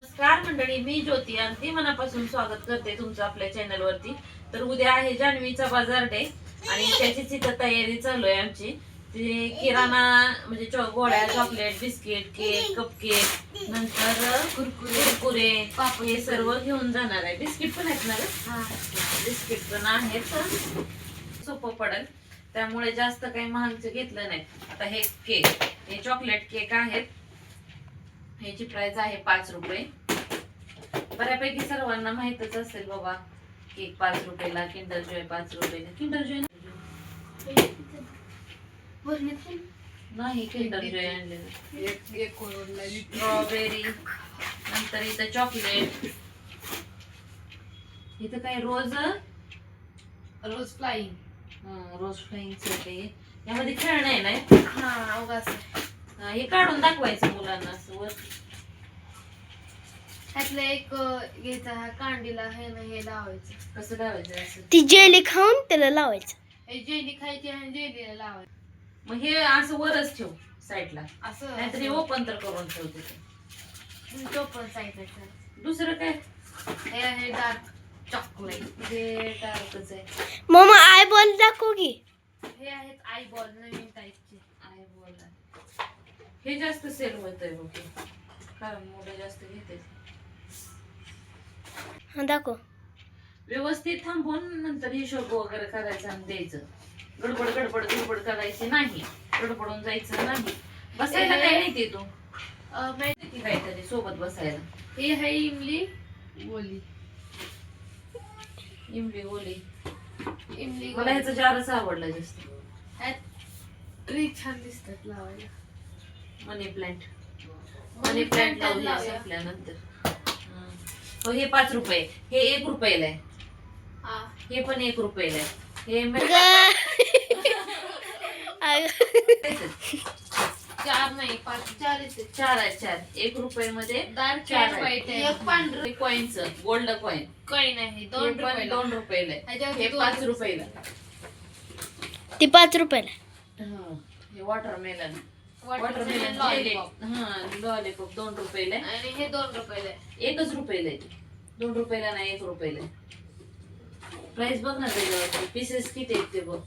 नमस्कार मंडळी, मी ज्योती आणि मनापासून स्वागत करते तुमचं आपल्या चॅनल वरती. तर उद्या आहे जान्हवीचा बाजार डे आणि त्याचीच इथं तयारी चालू आहे आमची. ते किराणा म्हणजे गोळ्या, चॉकलेट, बिस्किट, केक, कपकेक, नंतर कुरकुरे हे सर्व घेऊन जाणार आहे. बिस्किट पण आहेत ना ग? बिस्किट पण आहेत, सोपं पडेल त्यामुळे जास्त काही महागचं घेतलं नाही. आता हे केक, हे चॉकलेट केक आहेत. ह्याची प्राइस आहे 5 रुपये. बऱ्यापैकी सर्वांना माहितच असेल बाबा, केक 5 रुपयाला, किंडर जॉय 5 रुपयाला. किंडर जॉय नाही, किंडर जॉय आणलेलं. स्ट्रॉबेरी, नंतर इथं चॉकलेट, इथं काय रोज फ्लाइंग, रोज फ्लाइंग. यामध्ये खेळणं आहे ना, हे काढून दाखवायचं मुलांना असं वर. त्यातलं एक घ्यायचा कांडीला हे ना हे लावायचं. कसं लावायचं असं? ती जेली खाऊन त्याला लावायचं. हे जेली खायची आणि जेलीला लावायचं. मग हे असं वरच ठेव साईडला, असं नाहीतरी ओपन तर करून ठेवते. टोपण साईडला. दुसरं काय? हे आहे डार्क चॉकलेट. हे टाकच आहे. मम्मा आय बॉल दाखव की. हे आहेत आय बॉल, नवीन टाईपचे आय बॉल. हे जास्त सेल होतंय बघ, कारण मोठे जास्त घेते. हा दाखव. व्यवस्थित थांबून नंतर हिशोब वगैरे करायचा आणि द्यायचं. गडबड गडबड गडबड करायची नाही, गडबडून जायचं नाही. बसायला काय नाही ते तू माहिती की काहीतरी सोबत बसायला. हे आहे इमली बोली. इमली ओली. इमली मला ह्याचं जारच आवडलं जास्त. ट्री छान दिसतात लावायला. मनी प्लांट, मनी प्लांट लावूया संपल्यानंतर. हो, हे 5 रुपये, हे 1 रुपयाला आहे. हे पण 1 रुपयाला आहे. हे 4 नाही 5, 4 येते. 4 आहेत. 4 1 रुपयामध्ये डार्क 4 व्हाईट आहेत. आहे. एक पांढरं कॉइनचं गोल्ड कॉइन कॉइन आहे 2 2 रुपयाला. 2 रुपयाला आहे. ह्याच्यावरती हे 2 5 रुपयाला. ती 5 रुपयाला. हे वॉटरमेलन, वॉटरमेलन लॉलीपॉप. लॉलीपॉप 2 रुपयाला आहे. आणि हे 2 रुपयाला आहे. 1च रुपयाला आहे. 2 रुपयाला नाही, 1 रुपयाला आहे. प्राइस बघ ना त्याच्यावरती, पीसेस किती आहेत ते बघ.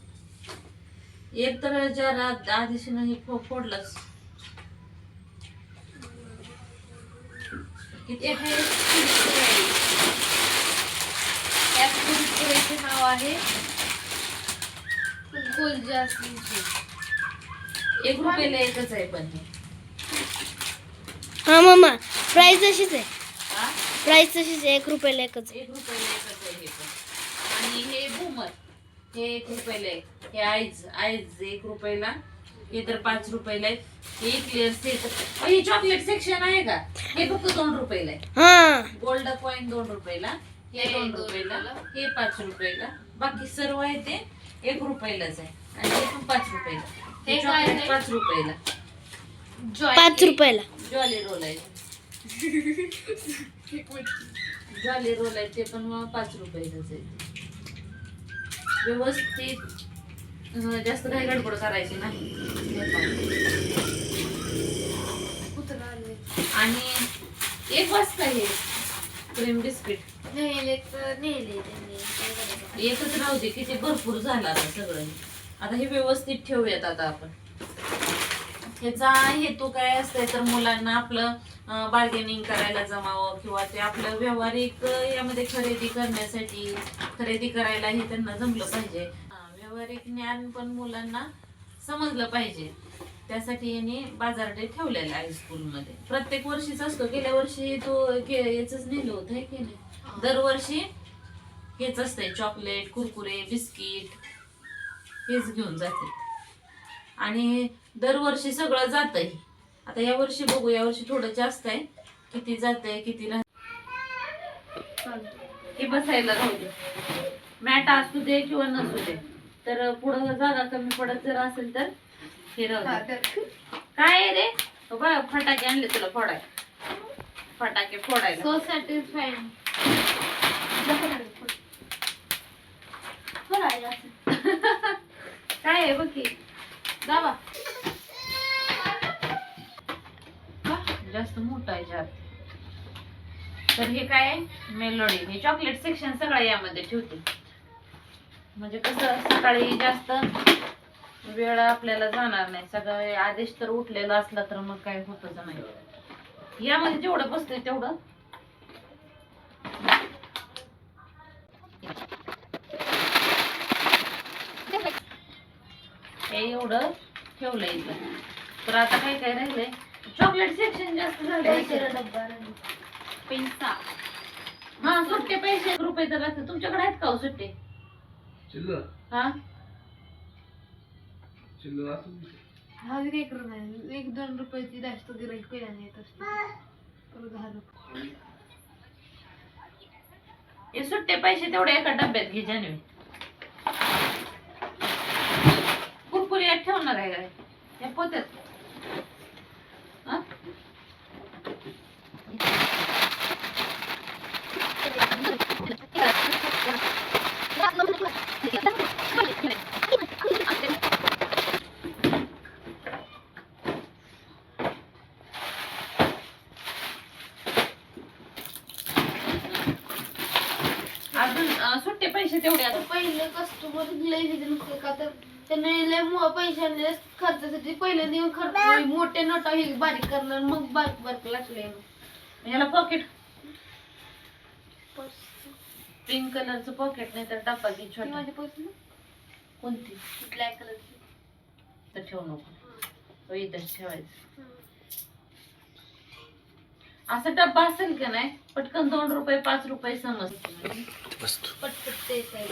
एक तर जरा आधीशी नाही फोडलाच. किती आहे? त्यात कुरकुरेचे नाव आहे गुलजास्मिनचे. 1 रुपयाला एकच आहे पण हे. हा मम्मा, प्राइस अशीच आहे. हा? प्राइस अशीच आहे, 1 रुपयाला एकच. 1 रुपयाला एकच आहे हे पण. आणि हे बूमर, हे 1 रुपयाला आहे. हे आईज 1 रुपयाला. हे तर 5 रुपयाला आहे. हे क्लिअर सेट. हे चॉकलेट सेक्शन आहे का? हे फक्त 2 रुपयाला आहे. हा गोल्ड कॉइन 2 रुपयाला, हे 2 रुपयाला, हे 5 रुपयाला. बाकी सर्व आहे ते 1 रुपयालाच आहे. आणि हे पण 5 रुपयाला. हे हे काय चॉकलेट आहे? 5 रुपयाला. 5 रुपयाला. जॉली रोल आहे. जॉली रोल आहे ते पण 5 रुपयालाच आहे. व्यवस्थित जास्त काही गडबड करायची नाही. आणि एक वाजता हे क्रीम बिस्किट नेले तर नेले त्यांनी काय करायचं. एकच राहू दे, किती भरपूर झालं आता सगळं. आता हे व्यवस्थित ठेवूयात. आता आपण ह्याचा हेतू काय असतंय तर मुलांना आपलं बार्गेनिंग करायला जमावं, किंवा ते आपलं व्यावहारिक यामध्ये खरेदी करण्यासाठी, खरेदी करायला हे त्यांना जमलं पाहिजे. व्यावहारिक ज्ञान पण मुलांना समजलं पाहिजे. त्यासाठी यांनी बाजार डे ठेवलेला आहे स्कूलमध्ये. प्रत्येक वर्षीच असतो. गेल्या वर्षी तो याच नेलं होतं की नाही. दरवर्षी हेच असतंय, चॉकलेट, कुरकुरे, बिस्किट हेच घेऊन जाते. आणि दरवर्षी सगळं जातंय. आता या वर्षी बघू, या वर्षी थोडं जास्त आहे. किती जातंय किती हे बसायला राहू दे. मॅट असू दे किंवा नसू दे, तर पुढं जागा कमी पडत जर असेल तर हे राहू दे. काय आहे रे बघ, फटाके आणले तुला फोडाय, फटाके फोडायला. So satisfied. काय आहे बघ की, दाबा. जास्त मोठा आहे जार. तर हे काय मेलोडी, हे चॉकलेट सेक्शन सगळं यामध्ये ठेवते. म्हणजे कसं सकाळी जास्त वेळ आपल्याला जाणार नाही. सगळं आदेश तर उठलेला असला तर मग काय होतच नाही. यामध्ये जेवढं बसतंय तेवढं. हे एवढं ठेवलंय इथं. तर आता काय काय राहिलंय, चॉकलेट सेक्शन जास्त झालंय. पैसा हा सुट्टे पैसे रुपये तर लागतात. तुमच्याकडे आहेत का हो सुट्टे? हा हा काही करू नाही. 1-2 रुपयाची जास्त गिराईक पहिल्याने येत असते. परत 10 रुपये. हे सुट्टे पैसे तेवढे एका डब्यात घे जाणवे. कुरकुरी ठेवणार आहे काय या पोत्यात? हा? अजून सुट्टे पैसे तेवढे आता. पहिले कस्टमर लय दिले नसते का, तर त्याने लय पैशाने खर्चासाठी पहिले देऊन खर्च मोठे नोटा हे बारीक करणार, मग बारीक बारीक लागले. याला पॉकेट पिंक कलरचं पॉकेट नाही तर डब्बा घे छोटा. माझ्या पैसे कोणती ब्लॅक कलरची तर ठेवू नको, तो इथंच ठेवायचं. असं डब्बा असेल का नाही पटकन 2 रुपये 5 रुपये समज पटपट देत आहे.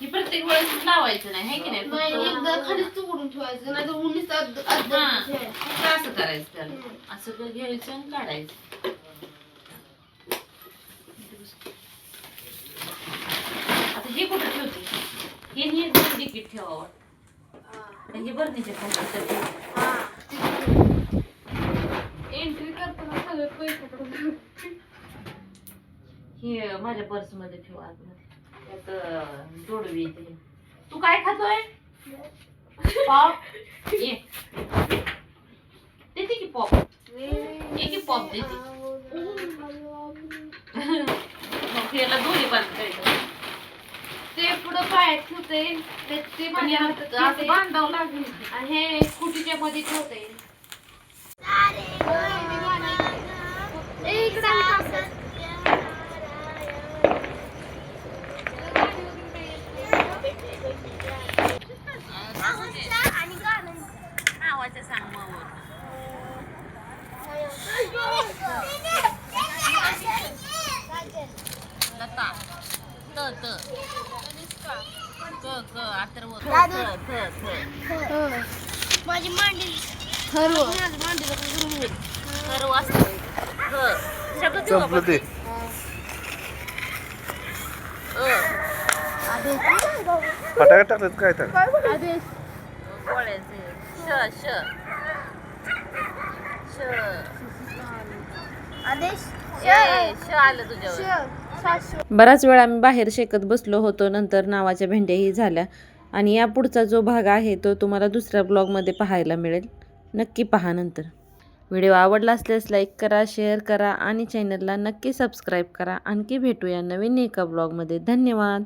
ही प्रत्येक वेळेस लावायचं नाही, है की नाही? नाही, एकदा खालीच तुकडून ठेवायचं, नाही तर उन्नीस ठेवायचं. असं करायचं त्याला. असं घ्यायचं आणि काढायचं. आता हे कुठं ठेवते? हे नी तिकीट ठेवावं. हे बरणीचे एंट्री करताना सगळे पैसे पडून. हे माझ्या पर्स मध्ये ठेवा. त्यात जोडवी येते. तू काय खातोय? पॉप ये देते की पॉप. एक की पॉप देते. मग याला दोन्ही बंद करायचं. ते पुढं पायात ठेवते, ते पण याला असं बांधावं लागेल. आणि हे स्कूटीच्या मध्ये ठेवते. नावाचं सांग मग. लता त त क क अथर्व माझी मांडी सर्व असतं. सगळं देऊ आपण. फटाके टाकलेत काय तर गोळ्याचे श श श श आलं तुझ्यावर. बराच वेळ आम्ही बाहेर शेकत बसलो होतो. नंतर नावाच्या भेंड्याही झाल्या आणि या पुढचा जो भाग आहे तो तुम्हाला दुसऱ्या ब्लॉगमध्ये पाहायला मिळेल. नक्की पहा. नंतर व्हिडिओ आवडला असल्यास लाईक करा, शेअर करा आणि चॅनलला नक्की सबस्क्राईब करा. आणखी भेटूया नवीन एका ब्लॉगमध्ये. धन्यवाद.